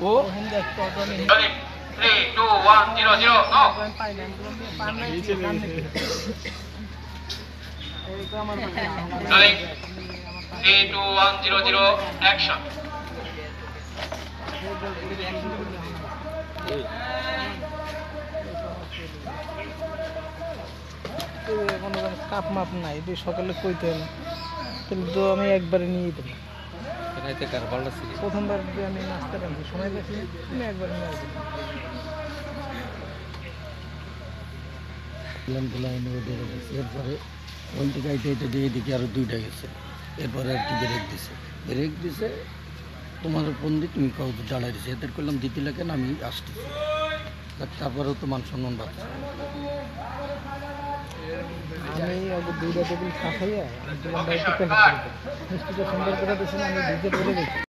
ও 3 2 1 0 0 go rolling 3 2 1 0 0 action cup মাপ নাই তুই সকালে কইতে না কিন্তু আমি একবারে নিয়ে দেবো প্রথমবার যে আমি নাচতে পারছি সময় পেয়েছি আমি একবারে নিয়ে আসবো এরপরে ওই থেকে এটা দিয়ে এদিকে আরও দুইটা গেছে এরপরে আর কি ব্রেক দিছে তোমার ফোন দিয়ে তুমি কাউ দাঁড়াই দিছে এদের করলাম দিতে লাগেন আমি আসতেছি তারপরেও তো মান সম্মান বাড়ছে আমি আগে দুইটা টেবিল খাইয়া আমি বললাম মিষ্টিটা সুন্দর করে দিয়েছিলাম আমি ভিজে বলে গেছি